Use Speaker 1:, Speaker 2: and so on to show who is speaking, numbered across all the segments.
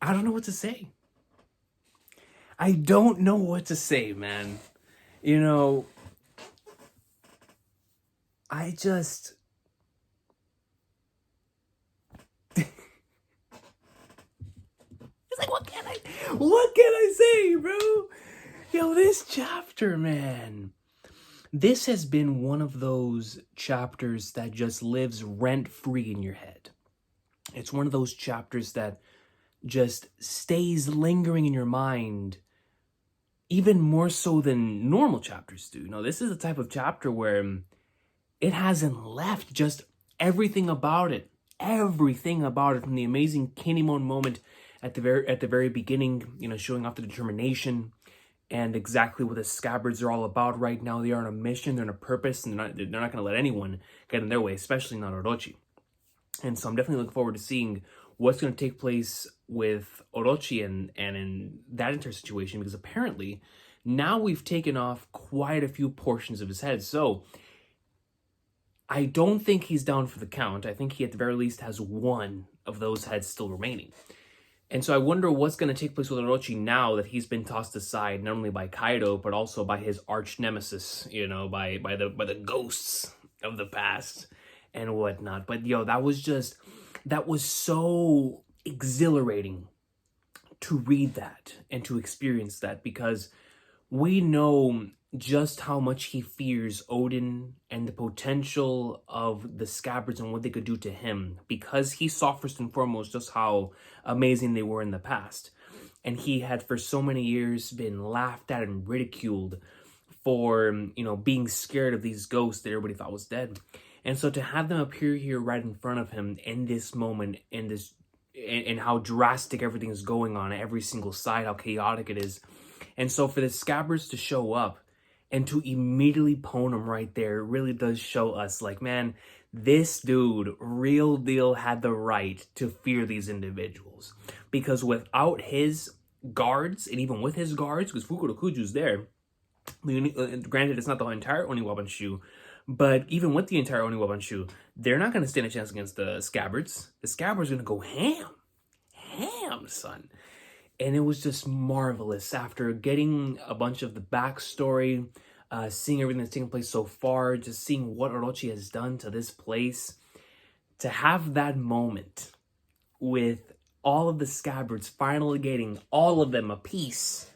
Speaker 1: I don't know what to say. I don't know what to say, man. You know, I just... It's like, what can I say, bro? Yo, this chapter, man. This has been one of those chapters that just lives rent-free in your head. It's one of those chapters that just stays lingering in your mind even more so than normal chapters do. You know, this is the type of chapter where it hasn't left, just everything about it from the amazing Kinemon moment at the very beginning, you know, showing off the determination and exactly what the Scabbards are all about right now. They are on a mission, they're on a purpose, and they're not going to let anyone get in their way, especially not Orochi. And so I'm definitely looking forward to seeing what's going to take place with Orochi and in that entire situation, because apparently now we've taken off quite a few portions of his head. So I don't think he's down for the count. I think he at the very least has one of those heads still remaining. And so I wonder what's going to take place with Orochi now that he's been tossed aside, not only by Kaido, but also by his arch nemesis, you know, by the ghosts of the past and whatnot. But yo, that was so exhilarating to read that and to experience that, because we know just how much he fears Odin and the potential of the Scabbards and what they could do to him, because he saw first and foremost just how amazing they were in the past. And he had for so many years been laughed at and ridiculed for, you know, being scared of these ghosts that everybody thought was dead. And so to have them appear here right in front of him in this moment, and how drastic everything is going on every single side, how chaotic it is. And so for the Scabbards to show up and to immediately pwn him right there really does show us, like, man, this dude, real deal, had the right to fear these individuals. Because without his guards, and even with his guards, because Fukurokuju's there, granted, it's not the entire Oniwabanshu, but even with the entire Oniwabanshu, they're not going to stand a chance against the Scabbards. The Scabbards are going to go ham, son. And it was just marvelous after getting a bunch of the backstory, seeing everything that's taken place so far, just seeing what Orochi has done to this place. To have that moment with all of the Scabbards finally getting all of them a piece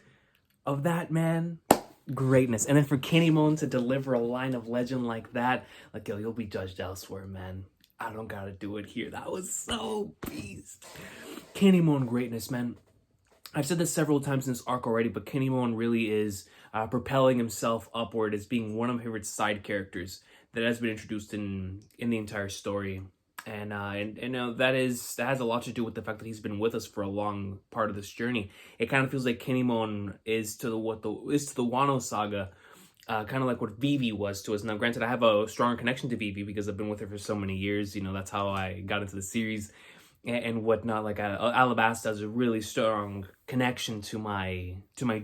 Speaker 1: of that, man, greatness. And then for Kinemon to deliver a line of legend like that, like, yo, you'll be judged elsewhere, man. I don't gotta do it here. That was so beast. Kinemon greatness, man. I've said this several times in this arc already, but Kinemon really is propelling himself upward as being one of my favorite side characters that has been introduced in the entire story. And that has a lot to do with the fact that he's been with us for a long part of this journey. It kind of feels like Kinemon is to the Wano saga, kind of like what Vivi was to us. Now, granted, I have a stronger connection to Vivi because I've been with her for so many years. You know, that's how I got into the series and whatnot. Like, Alabasta has a really strong connection to my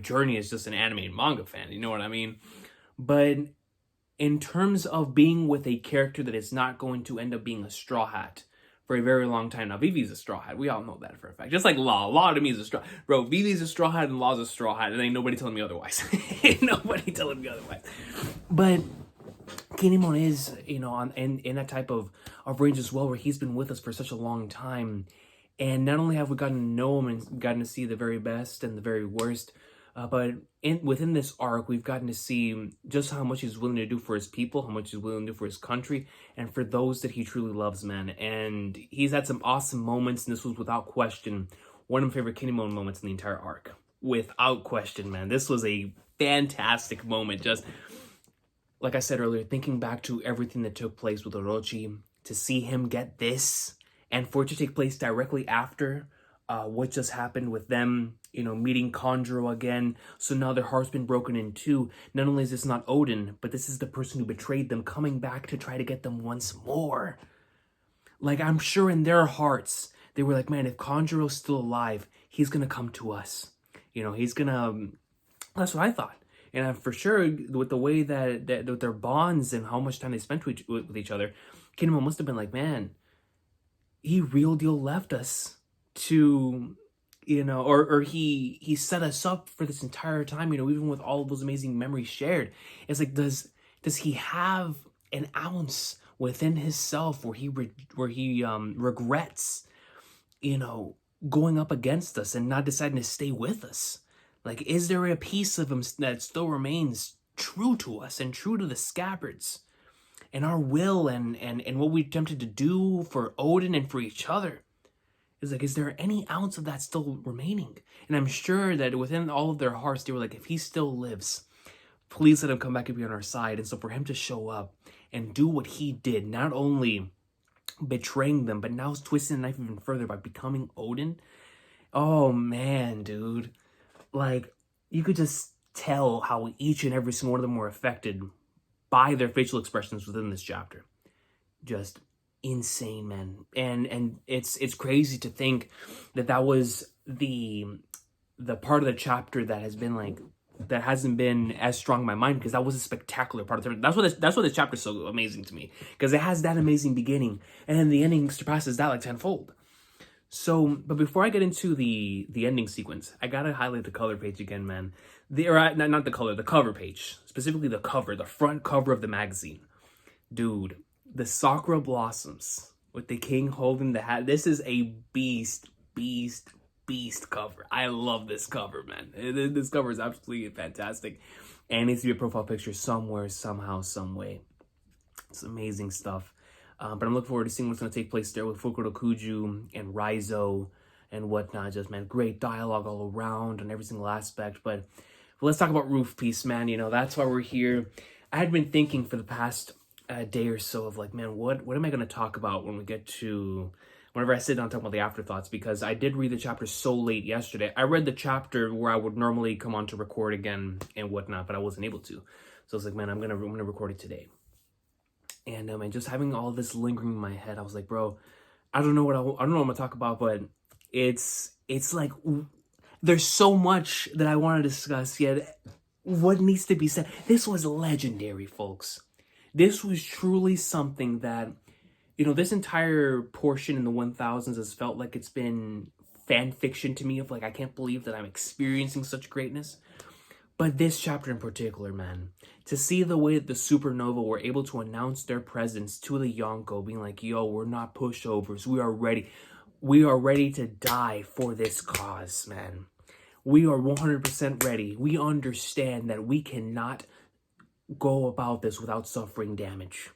Speaker 1: journey as just an anime and manga fan. You know what I mean? But in terms of being with a character that is not going to end up being a Straw Hat for a very long time. Now, Vivi's a Straw Hat. We all know that for a fact. Just like Law. Law to me is a Straw... Bro, Vivi's a Straw Hat and Law's a Straw Hat. And ain't nobody telling me otherwise. Ain't nobody telling me otherwise. But Kinemon is, you know, in that type of range as well, where he's been with us for such a long time. And not only have we gotten to know him and gotten to see the very best and the very worst, but within this arc, we've gotten to see just how much he's willing to do for his people, how much he's willing to do for his country, and for those that he truly loves, man. And he's had some awesome moments, and this was without question one of my favorite Kinemon moments in the entire arc. Without question, man. This was a fantastic moment. Just, like I said earlier, thinking back to everything that took place with Orochi, to see him get this, and for it to take place directly after what just happened with them, you know, meeting Kanjuro again. So now their heart's been broken in two. Not only is this not Odin, but this is the person who betrayed them coming back to try to get them once more. Like, I'm sure in their hearts, they were like, man, if Kanjuro's still alive, he's going to come to us. You know, he's going to... That's what I thought. And I'm for sure, with the way that with their bonds and how much time they spent with each other, Kinemon must have been like, man, he real deal left us to you know, or he set us up for this entire time, you know, even with all of those amazing memories shared. It's like, does he have an ounce within himself where he regrets, you know, going up against us and not deciding to stay with us? Like, is there a piece of him that still remains true to us and true to the Scabbards and our will and what we attempted to do for Odin and for each other? It's like, is there any ounce of that still remaining? And I'm sure that within all of their hearts, they were like, if he still lives, please let him come back and be on our side. And so for him to show up and do what he did, not only betraying them, but now twisting the knife even further by becoming Odin. Oh man, dude. Like, you could just tell how each and every single one of them were affected by their facial expressions within this chapter. Just insane, man. And it's crazy to think that was the part of the chapter that has been like, that hasn't been as strong in my mind, because that was a spectacular part of the, that's what this chapter is so amazing to me, because it has that amazing beginning and then the ending surpasses that like tenfold. So, but before I get into the ending sequence, I gotta highlight the color page again, man. Not the color, the cover page, specifically the cover, the front cover of the magazine. Dude, the Sakura blossoms with the king holding the hat. This is a beast cover. I love this cover, man. This cover is absolutely fantastic. And it needs to be a profile picture somewhere, somehow, some way. It's amazing stuff. But I'm looking forward to seeing what's going to take place there with Fukuto Kuju and Raizo and whatnot. Just, man, great dialogue all around and every single aspect. But let's talk about Roof Piece, man. You know, that's why we're here. I had been thinking for the past day or so of like, man, what am I going to talk about when we get to, whenever I sit down and talk about the Afterthoughts, because I did read the chapter so late yesterday. I read the chapter where I would normally come on to record again and whatnot, but I wasn't able to. So I was like, man, I'm gonna record it today. And man, just having all this lingering in my head, I was like, bro, I don't know what I'm gonna talk about, but it's like there's so much that I want to discuss. Yet, what needs to be said? This was legendary, folks. This was truly something that, you know, this entire portion in the 1000s has felt like it's been fan fiction to me of like, I can't believe that I'm experiencing such greatness. But this chapter in particular, man, to see the way that the Supernova were able to announce their presence to the Yonko, being like, yo, we're not pushovers. We are ready. We are ready to die for this cause, man. We are 100% ready. We understand that we cannot go about this without suffering damage.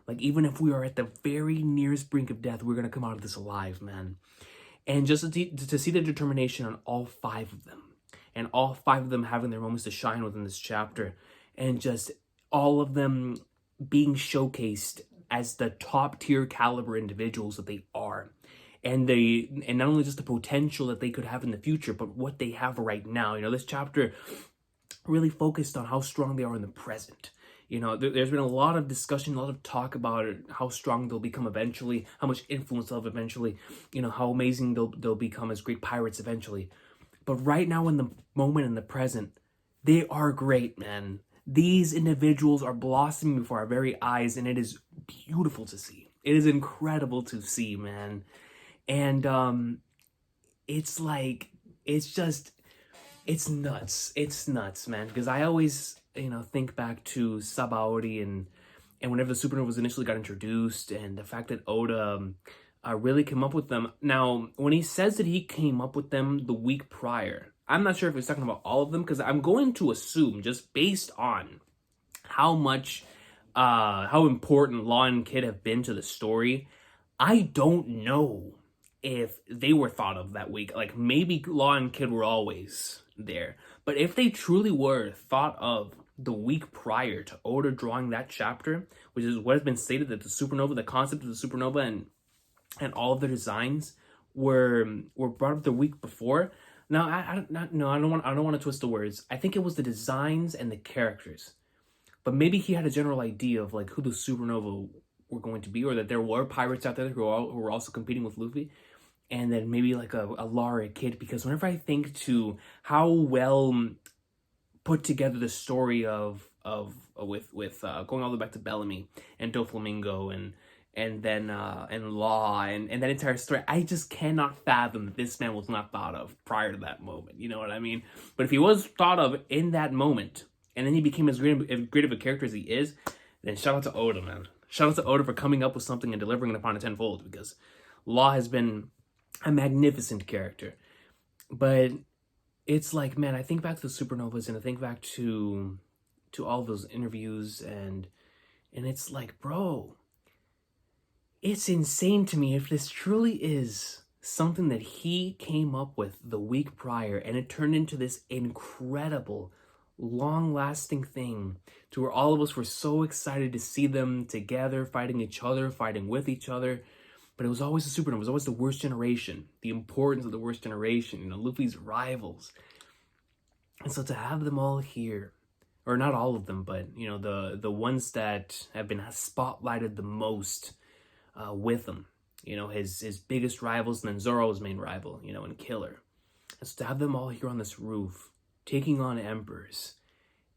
Speaker 1: Like, even if we are at the very nearest brink of death, we're going to come out of this alive, man. And just to see the determination on all 5 of them, and all 5 of them having their moments to shine within this chapter, and just all of them being showcased as the top tier caliber individuals that they are. And not only just the potential that they could have in the future, but what they have right now. You know, this chapter really focused on how strong they are in the present. You know, there's been a lot of discussion, a lot of talk about it, how strong they'll become eventually, how much influence they'll have eventually, you know, how amazing they'll become as great pirates eventually. But right now, in the moment, in the present, they are great, man. These individuals are blossoming before our very eyes, and it is beautiful to see. It is incredible to see, man. And it's like, it's nuts. It's nuts, man. Because I always, you know, think back to Sabaody and whenever the Supernovas initially got introduced, and the fact that Oda really came up with them. Now, when he says that he came up with them the week prior, I'm not sure if he's talking about all of them, because I'm going to assume, just based on how important Law and Kid have been to the story, I don't know if they were thought of that week. Like, maybe Law and Kid were always there. But if they truly were thought of the week prior to Oda drawing that chapter, which is what has been stated, that the supernova, the concept of the supernova and all of the designs were brought up the week before. Now, I don't want to twist the words. I think it was the designs and the characters, but maybe he had a general idea of like who the supernova were going to be, or that there were pirates out there who were also competing with Luffy, and then maybe like a Lara Kid. Because whenever I think to how well put together the story with going all the way back to Bellamy and Doflamingo and then and Law and that entire story. I just cannot fathom that this man was not thought of prior to that moment. You know what I mean? But if he was thought of in that moment, and then he became as great of a character as he is, then shout out to Oda, man. Shout out to Oda for coming up with something and delivering it upon a tenfold, because Law has been a magnificent character. But it's like, man, I think back to the Supernovas, and I think back to all those interviews, and it's like, bro, it's insane to me if this truly is something that he came up with the week prior, and it turned into this incredible, long-lasting thing to where all of us were so excited to see them together, fighting each other, fighting with each other. But it was always the Supernova. It was always the worst generation. The importance of the worst generation. You know, Luffy's rivals. And so to have them all here, or not all of them, but, you know, the ones that have been spotlighted the most with him. You know, his biggest rivals, and then Zoro's main rival, you know, and Killer. And so to have them all here on this roof, taking on Emperors,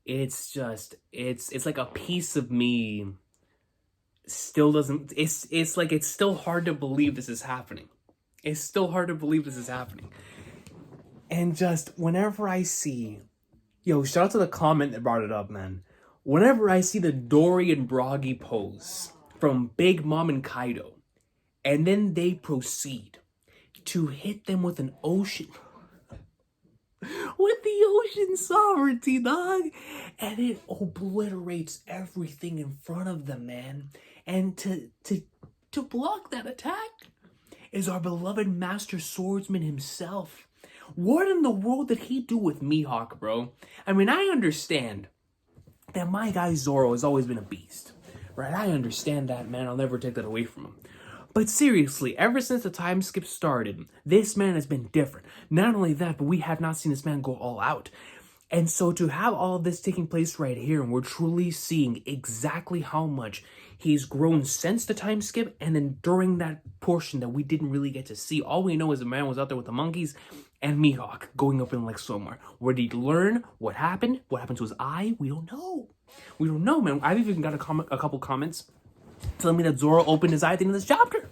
Speaker 1: it's just, it's like a piece of me still doesn't, it's like, it's still hard to believe this is happening. It's still hard to believe this is happening. And just whenever I see, yo, shout out to the comment that brought it up, man. Whenever I see the Dory and Broggy pose from Big Mom and Kaido, and then they proceed to hit them with an ocean, with the ocean sovereignty, dog, and it obliterates everything in front of them, man. And to block that attack is our beloved master swordsman himself. What in the world did he do with Mihawk, bro? I mean, I understand that my guy Zoro has always been a beast, right? I understand that, man. I'll never take that away from him. But seriously, ever since the time skip started, this man has been different. Not only that, but we have not seen this man go all out. And so to have all of this taking place right here, and we're truly seeing exactly how much he's grown since the time skip, and then during that portion that we didn't really get to see. All we know is the man was out there with the monkeys and Mihawk going up in like Somar. Where did he learn? What happened? What happened to his eye? We don't know. We don't know, man. I've even got a couple comments telling me that Zoro opened his eye at the end of this chapter.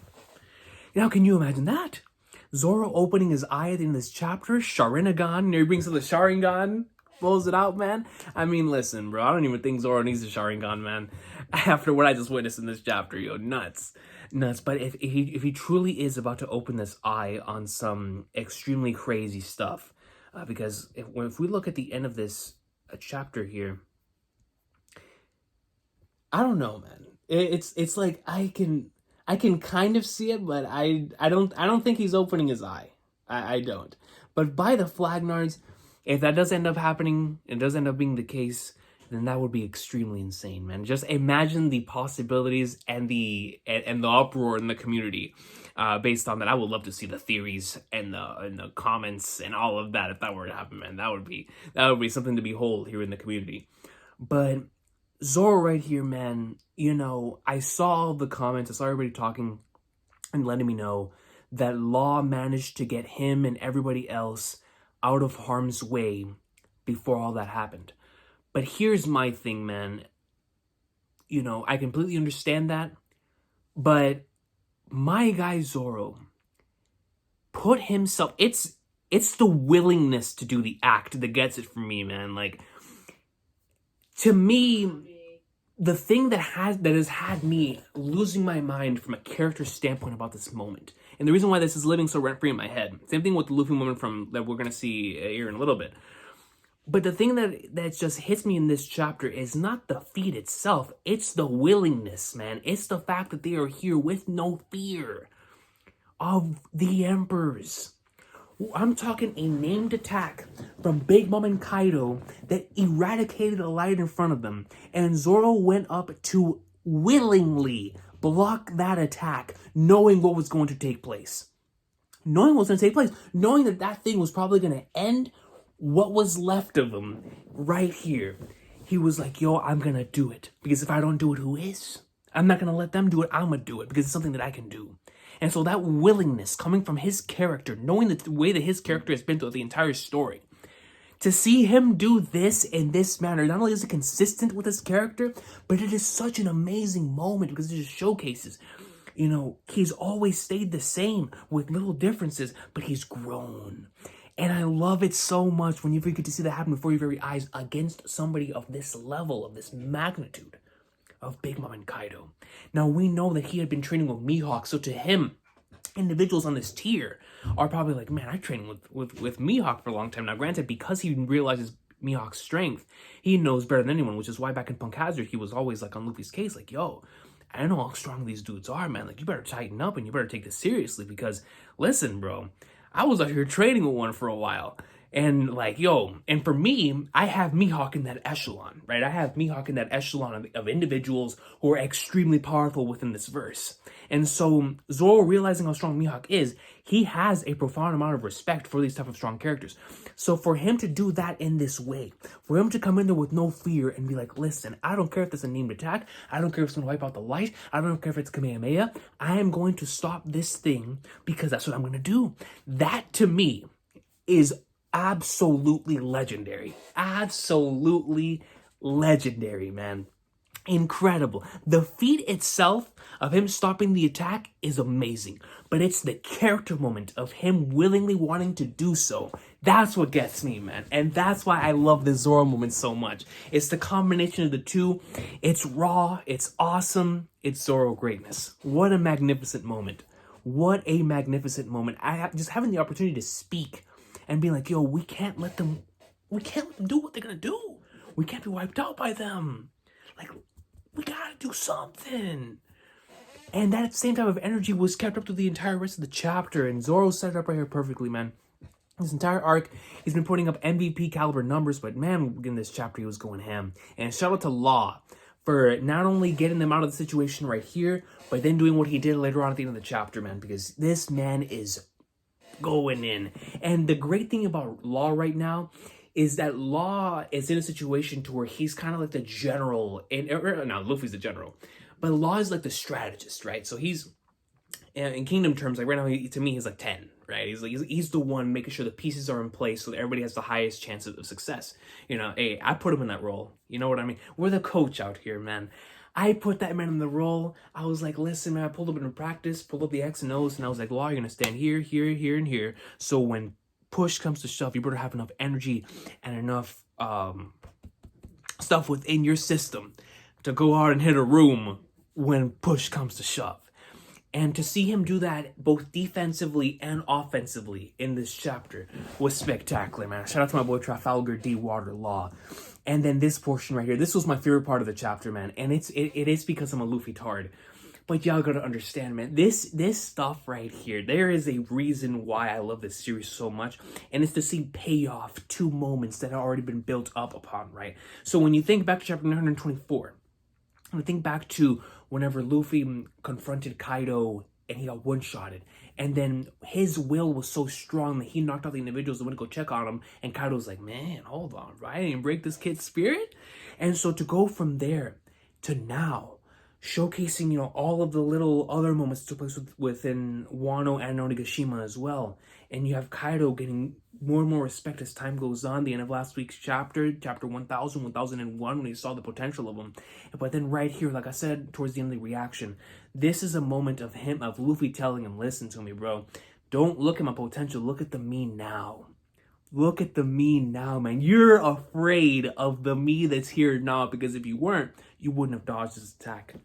Speaker 1: Now, can you imagine that? Zoro opening his eye at the end of this chapter, Sharingan, and he brings up the Sharingan, pulls it out, man. I mean, listen, bro, I don't even think Zoro needs a Sharingan, man. After what I just witnessed in this chapter, yo, nuts. But if he truly is about to open this eye on some extremely crazy stuff, because if we look at the end of this chapter here, I don't know, man. It's like I can kind of see it, but I don't think he's opening his eye. I don't. But by the Flagnards, if that does end up happening, it does end up being the case, then that would be extremely insane, man. Just imagine the possibilities and the uproar in the community based on that. I would love to see the theories and the comments and all of that if that were to happen, man. That would be something to behold here in the community. But Zoro right here, man, you know, I saw the comments, I saw everybody talking and letting me know that Law managed to get him and everybody else out of harm's way before all that happened. But here's my thing, man. You know, I completely understand that, but my guy Zoro put himself, it's the willingness to do the act that gets it for me, man. Like, to me, the thing that has had me losing my mind from a character standpoint about this moment, and the reason why this is living so rent-free in my head, same thing with the Luffy moment that we're going to see here in a little bit, but the thing that just hits me in this chapter is not the feat itself, it's the willingness, man. It's the fact that they are here with no fear of the Emperors. I'm talking a named attack from Big Mom and Kaido that eradicated a light in front of them. And Zoro went up to willingly block that attack, knowing what was going to take place. Knowing that that thing was probably going to end what was left of him right here. He was like, yo, I'm going to do it. Because if I don't do it, who is? I'm not going to let them do it. I'm going to do it because it's something that I can do. And so that willingness coming from his character, knowing the way that his character has been throughout the entire story, to see him do this in this manner, not only is it consistent with his character, but it is such an amazing moment because it just showcases You know, he's always stayed the same with little differences, but he's grown. And I love it so much when you get to see that happen before your very eyes against somebody of this level, of this magnitude, of Big Mom and Kaido. Now, we know that he had been training with Mihawk, so to him, individuals on this tier are probably like, man, I trained with Mihawk for a long time. Now, granted, because he realizes Mihawk's strength, he knows better than anyone, which is why back in Punk Hazard, he was always like on Luffy's case, like, yo, I know how strong these dudes are, man. Like, you better tighten up and you better take this seriously because, listen, bro, I was out here training with one for a while. And like, yo, and for me, I have Mihawk in that echelon, right? I have Mihawk in that echelon of individuals who are extremely powerful within this verse. And so Zoro, realizing how strong Mihawk is, he has a profound amount of respect for these type of strong characters. So for him to do that in this way, for him to come in there with no fear and be like, listen, I don't care if there's a named attack. I don't care if it's going to wipe out the light. I don't care if it's Kamehameha. I am going to stop this thing because that's what I'm going to do. That to me is absolutely legendary. Absolutely legendary, man. Incredible. The feat itself of him stopping the attack is amazing, but it's the character moment of him willingly wanting to do so. That's what gets me, man. And that's why I love the Zoro moment so much. It's the combination of the two. It's raw. It's awesome. It's Zoro greatness. What a magnificent moment. What a magnificent moment. Just having the opportunity to speak and be like, yo, we can't let them do what they're gonna do. We can't be wiped out by them. Like, we gotta do something. And that same type of energy was kept up through the entire rest of the chapter, and Zoro set it up right here perfectly, man. This entire arc, he's been putting up MVP caliber numbers, but man, in this chapter, he was going ham. And shout out to Law for not only getting them out of the situation right here, but then doing what he did later on at the end of the chapter, man, because this man is going in. And the great thing about Law right now is that Law is in a situation to where he's kind of like the general, now Luffy's the general, but Law is like the strategist, right? So he's, in Kingdom terms, like right now, to me, he's like 10, right? He's the one making sure the pieces are in place so that everybody has the highest chance of success. You know, hey, I put him in that role. You know what I mean? We're the coach out here, man. I put that man in the role. I was like, listen, man, I pulled up in practice, pulled up the X and O's, and I was like, Law, you're going to stand here, here, here, and here. So when push comes to shove, you better have enough energy and enough stuff within your system to go out and hit a room when push comes to shove. And to see him do that both defensively and offensively in this chapter was spectacular, man. Shout out to my boy Trafalgar D. Water Law. And then this portion right here, this was my favorite part of the chapter, man. And it is because I'm a Luffy tard. But y'all gotta understand, man, this stuff right here, there is a reason why I love this series so much. And it's to see payoff to moments that have already been built up upon, right? So when you think back to chapter 924, and think back to whenever Luffy confronted Kaido and he got one-shotted. And then his will was so strong that he knocked out the individuals that went to go check on him. And Kaido's like, man, hold on, right? I didn't break this kid's spirit. And so to go from there to now, showcasing, you know, all of the little other moments that took place within Wano and Onigashima as well. And you have Kaido getting more and more respect as time goes on. The end of last week's chapter 1000, 1001, when he saw the potential of him. But then right here, like I said, towards the end of the reaction, this is a moment of Luffy telling him, listen to me, bro. Don't look at my potential. Look at the me now. Look at the me now, man. You're afraid of the me that's here now, because if you weren't, you wouldn't have dodged this attack.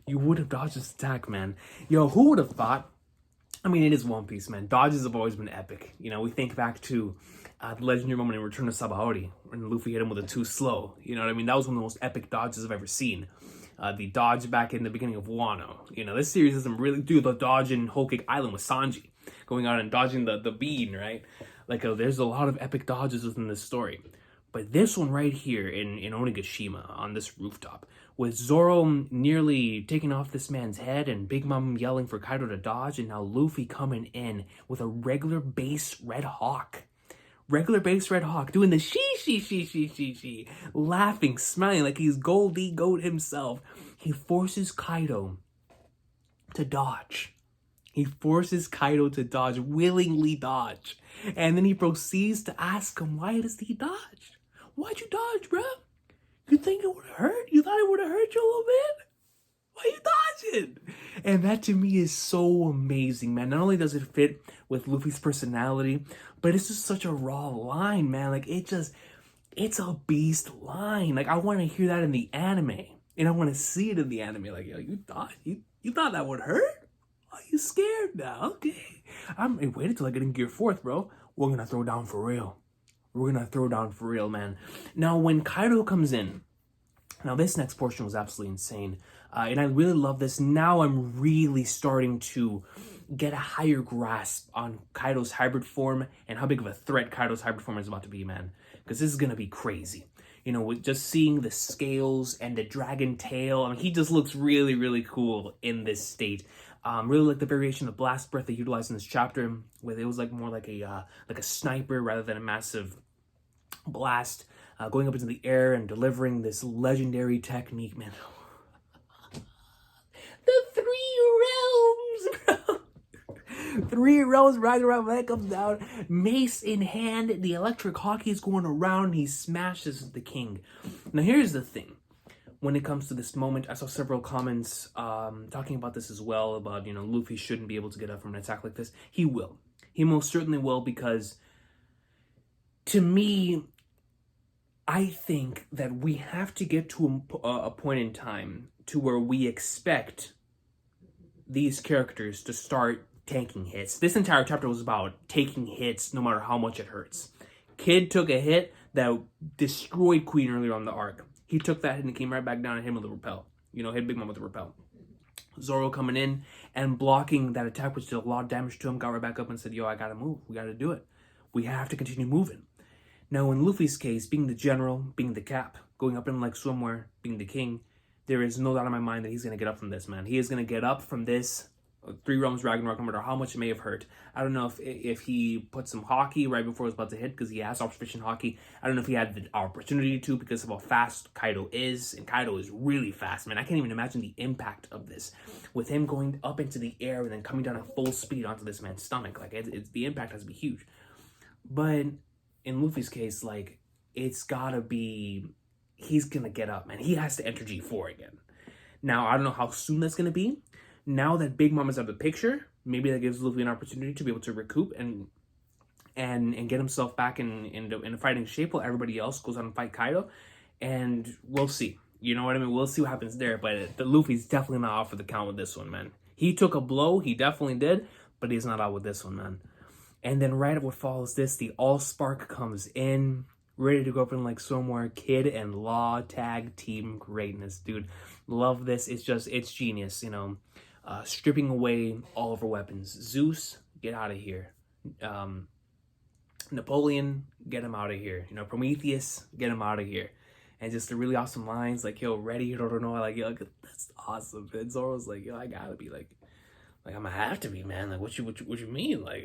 Speaker 1: You would have dodged this attack, man. Yo, who would have thought? I mean, it is One Piece, man. Dodges have always been epic. You know, we think back to the legendary moment in Return to Sabaody when Luffy hit him with a too slow. You know what I mean? That was one of the most epic dodges I've ever seen. The dodge back in the beginning of Wano. You know, this series doesn't really do the dodge in Whole Cake Island with Sanji. Going out and dodging the bean, right? Like, there's a lot of epic dodges within this story. But this one right here in Onigashima, on this rooftop, with Zoro nearly taking off this man's head and Big Mom yelling for Kaido to dodge, and now Luffy coming in with a regular base Red Hawk. Regular base Red Hawk doing the she, laughing, smiling like he's Goldie Goat himself. He forces Kaido to dodge. He forces Kaido to dodge, willingly dodge. And then he proceeds to ask him, why does he dodge? Why'd you dodge, bro? You think it would have hurt? You thought it would have hurt you a little bit? Why you dodging? And that to me is so amazing, man. Not only does it fit with Luffy's personality, but it's just such a raw line, man. Like it's a beast line. Like I want to hear that in the anime, and I want to see it in the anime. Like, yo, you thought that would hurt? Are you scared now? Okay, hey, wait until I get in Gear 4th, bro. We're gonna throw down for real. We're gonna throw down for real, man. Now when Kaido comes in. Now, this next portion was absolutely insane, and I really love this. Now I'm really starting to get a higher grasp on Kaido's hybrid form and how big of a threat Kaido's hybrid form is about to be, man. Because this is going to be crazy. You know, with just seeing the scales and the dragon tail, I mean, he just looks really, really cool in this state. Really like the variation of blast breath they utilized in this chapter, where it was like more like a sniper rather than a massive blast. Going up into the air and delivering this legendary technique, man. The 3 realms, bro. 3 realms riding around when that comes down. Mace in hand, the electric hockey is going around, and he smashes the king. Now here's the thing. When it comes to this moment, I saw several comments talking about this as well, about, you know, Luffy shouldn't be able to get up from an attack like this. He will. He most certainly will, because to me, I think that we have to get to a point in time to where we expect these characters to start tanking hits. This entire chapter was about taking hits no matter how much it hurts. Kid took a hit that destroyed Queen earlier on the arc. He took that hit and came right back down and hit him with a repel. You know, hit Big Mom with a repel. Zoro coming in and blocking that attack, which did a lot of damage to him, got right back up and said, yo, I gotta move. We gotta do it. We have to continue moving. Now, in Luffy's case, being the general, being the cap, going up in like somewhere, being the king, there is no doubt in my mind that he's going to get up from this, man. He is going to get up from this 3 realms Ragnarok, no matter how much it may have hurt. I don't know if he put some hockey right before he was about to hit, because he has observation hockey. I don't know if he had the opportunity to, because of how fast Kaido is, and Kaido is really fast, man. I can't even imagine the impact of this, with him going up into the air and then coming down at full speed onto this man's stomach. Like, it's the impact has to be huge. But in Luffy's case, like, it's gotta be, he's gonna get up, man. He has to enter G4 again. Now, I don't know how soon that's gonna be. Now that Big Mom is out of the picture, maybe that gives Luffy an opportunity to be able to recoup and get himself back in a fighting shape while everybody else goes out and fight Kaido. And we'll see. You know what I mean? We'll see what happens there. But the Luffy's definitely not off for the count with this one, man. He took a blow, he definitely did, but he's not out with this one, man. And then right at what follows this, the Allspark comes in, ready to go up in like somewhere. Kid and Law tag team greatness, dude. Love this. It's genius, you know. Stripping away all of our weapons. Zeus, get out of here. Napoleon, get him out of here. You know, Prometheus, get him out of here. And just the really awesome lines like, yo, ready, you don't know, like, yo, that's awesome. And Zoro's like, yo, I gotta be like I'm gonna have to be, man. Like, what you mean? Like,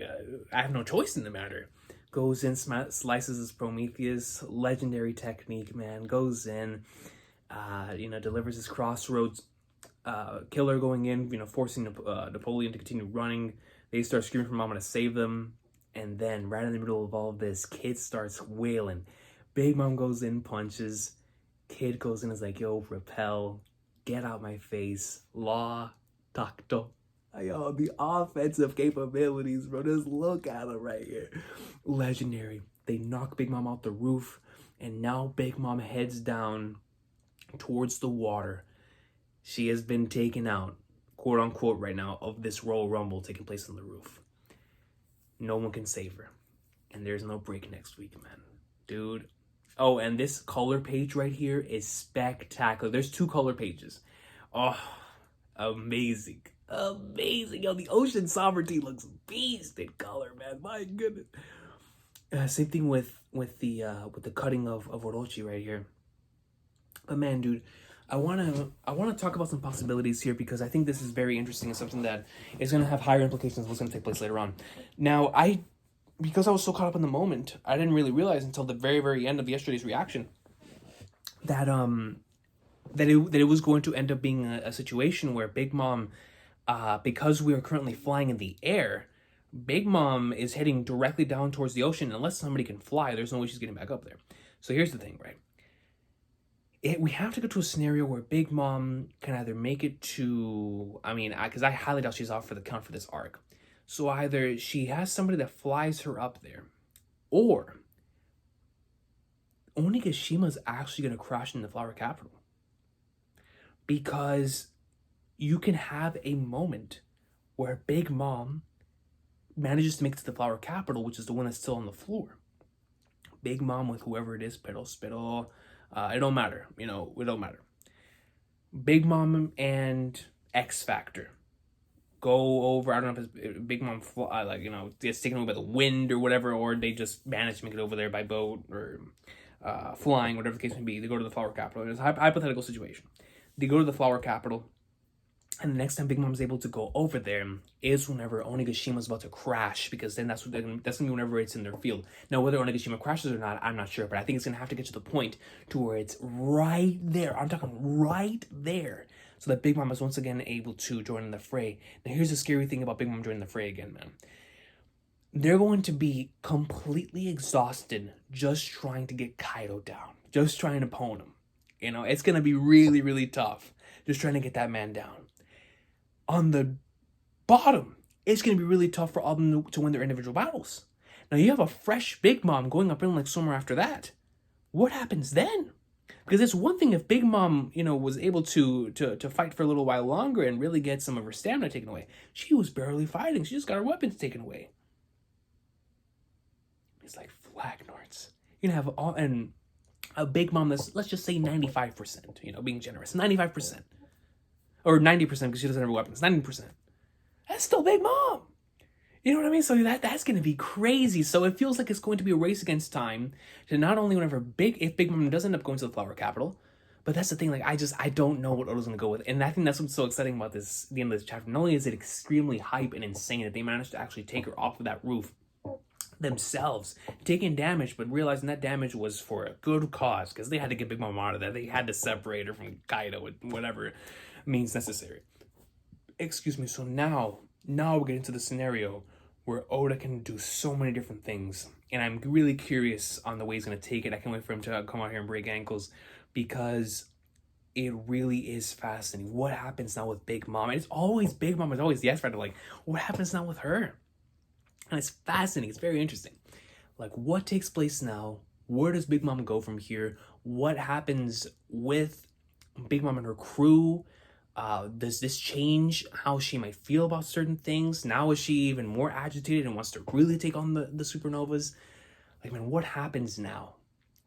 Speaker 1: I have no choice in the matter. Goes in, slices his Prometheus, legendary technique, man. Goes in, you know, delivers his crossroads killer going in, you know, forcing Napoleon to continue running. They start screaming for Mama to save them, and then right in the middle of all of this, Kid starts wailing. Big Mom goes in, punches. Kid goes in, is like, yo, repel, get out my face, Law, Tacto. Yo, the offensive capabilities, bro. Just look at him right here. Legendary. They knock Big Mom off the roof, and now Big Mom heads down towards the water. She has been taken out, quote unquote, right now, of this Royal Rumble taking place on the roof. No one can save her. And there's no break next week, man. Dude. Oh, and this color page right here is spectacular. There's 2 color pages. Oh, amazing. Amazing. Yo, the Ocean Sovereignty looks beast in color, man. My goodness. Same thing with the cutting of Orochi right here. But man, dude, I wanna talk about some possibilities here, because I think this is very interesting and something that is gonna have higher implications of what's gonna take place later on. Now, because I was so caught up in the moment, I didn't really realize until the very, very end of yesterday's reaction that it was going to end up being a situation where Big Mom, because we are currently flying in the air, Big Mom is heading directly down towards the ocean. Unless somebody can fly, there's no way she's getting back up there. So here's the thing, right? we have to go to a scenario where Big Mom can either make it to, because I highly doubt she's off for the count for this arc. So either she has somebody that flies her up there, or Onigashima actually going to crash in the Flower Capital. Because you can have a moment where Big Mom manages to make it to the Flower Capital, which is the one that's still on the floor. Big Mom with whoever it is, Spittle, it don't matter, it don't matter. Big Mom and X Factor go over, I don't know if it's Big Mom gets taken away by the wind or whatever, or they just manage to make it over there by boat or flying, whatever the case may be. They go to the Flower Capital. It's a hypothetical situation. They go to the Flower Capital, and the next time Big Mom's able to go over there is whenever Onigashima's about to crash, because then that's gonna be whenever it's in their field. Now, whether Onigashima crashes or not, I'm not sure, but I think it's gonna have to get to the point to where it's right there. I'm talking right there, so that Big Mom is once again able to join in the fray. Now, here's the scary thing about Big Mom joining the fray again, man. They're going to be completely exhausted just trying to get Kaido down, just trying to pwn him. It's gonna be really, really tough, just trying to get that man down. On the bottom, it's going to be really tough for all of them to win their individual battles. Now, you have a fresh Big Mom going up in like somewhere after that. What happens then? Because it's one thing if Big Mom, was able to fight for a little while longer and really get some of her stamina taken away. She was barely fighting. She just got her weapons taken away. It's like Flagnards. You're going to have and a Big Mom that's, let's just say 95%, being generous. 95%. Or 90% because she doesn't have weapons. 90%. That's still Big Mom. You know what I mean? So that's going to be crazy. So it feels like it's going to be a race against time to not only if Big Mom does end up going to the Flower Capital, but that's the thing. Like, I don't know what Oda's going to go with. And I think that's what's so exciting about the end of this chapter. Not only is it extremely hype and insane that they managed to actually take her off of that roof themselves, taking damage, but realizing that damage was for a good cause because they had to get Big Mom out of there. They had to separate her from Kaido with whatever means necessary. Excuse me. So now we get into the scenario where Oda can do so many different things, and I'm really curious on the way he's going to take it. I can't wait for him to come out here and break ankles, because it really is fascinating. What happens now with Big Mom? And it's always Big Mom. It's always the X Factor. Like, what happens now with her? And it's fascinating. It's very interesting. Like, what takes place now? Where does Big Mom go from here? What happens with Big Mom and her crew? Does this change how she might feel about certain things? Now is she even more agitated and wants to really take on the Supernovas? Like, man, what happens now?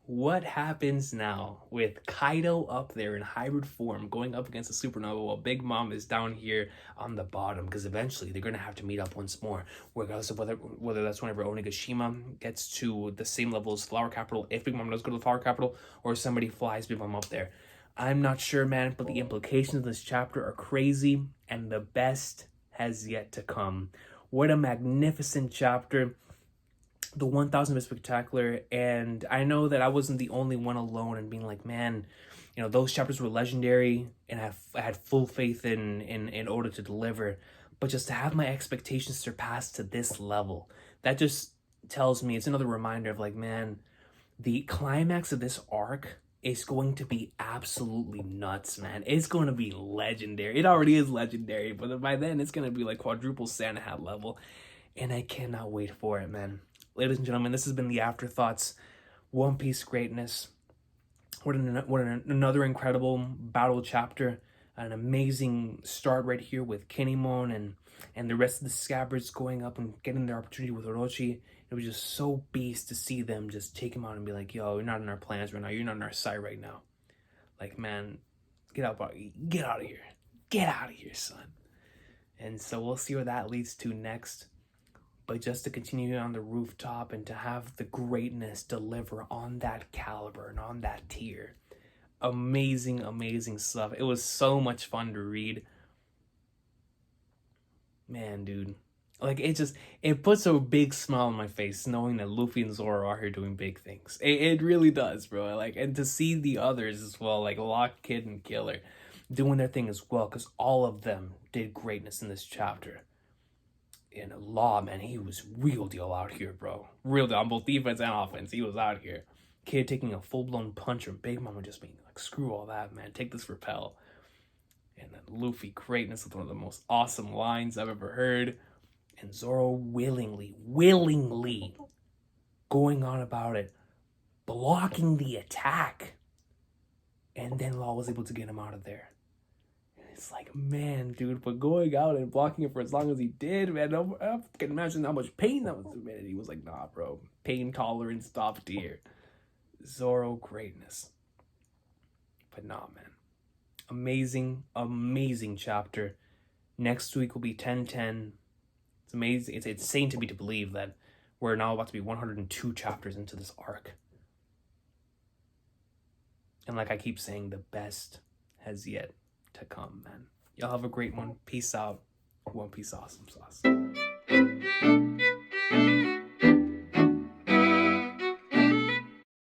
Speaker 1: What happens now with Kaido up there in hybrid form going up against the Supernova while Big Mom is down here on the bottom? Because eventually they're going to have to meet up once more, regardless of whether that's whenever Onigashima gets to the same level as Flower Capital, if Big Mom does go to the Flower Capital, or somebody flies Big Mom up there. I'm not sure, man, but the implications of this chapter are crazy, and the best has yet to come. What a magnificent chapter. The 1000 bit spectacular, and I know that I wasn't the only one alone and being like, man, those chapters were legendary, and I had full faith in Oda to deliver, but just to have my expectations surpassed to this level, that just tells me, it's another reminder of like, man, the climax of this arc is going to be absolutely nuts, man. It's going to be legendary. It already is legendary, but by then it's going to be like quadruple Santa Hat level, and I cannot wait for it, man. Ladies and gentlemen, this has been the Afterthoughts. One Piece greatness. What another incredible battle chapter. An amazing start right here with Kinemon and the rest of the Scabbards going up and getting their opportunity with Orochi. It was just so beast to see them just take him out and be like, yo, you're not in our plans right now. You're not in our sight right now. Like, man, get out of here. Get out of here, son. And so we'll see where that leads to next. But just to continue on the rooftop and to have the greatness deliver on that caliber and on that tier. Amazing, amazing stuff. It was so much fun to read. Man, dude. Like, it puts a big smile on my face knowing that Luffy and Zoro are here doing big things. It really does, bro. Like, and to see the others as well, like Lock, Kid, and Killer, doing their thing as well, because all of them did greatness in this chapter. In Law, man, he was real deal out here, bro. Real deal on both defense and offense. He was out here. Kid taking a full-blown punch, or Big Mama just being like, Like, screw all that, man. Take this repel. And then Luffy greatness with one of the most awesome lines I've ever heard. And Zoro willingly going on about it, blocking the attack. And then Law was able to get him out of there. It's like, man, dude, but going out and blocking it for as long as he did, man, I can imagine how much pain that was. Man, he was like, nah, bro, pain tolerance stopped here. Zoro greatness. But nah, man. Amazing, amazing chapter. Next week will be 10-10. It's amazing. It's insane to me to believe that we're now about to be 102 chapters into this arc. And like I keep saying, the best has yet to come, man. Y'all have a great one. Peace out. One Piece awesome sauce.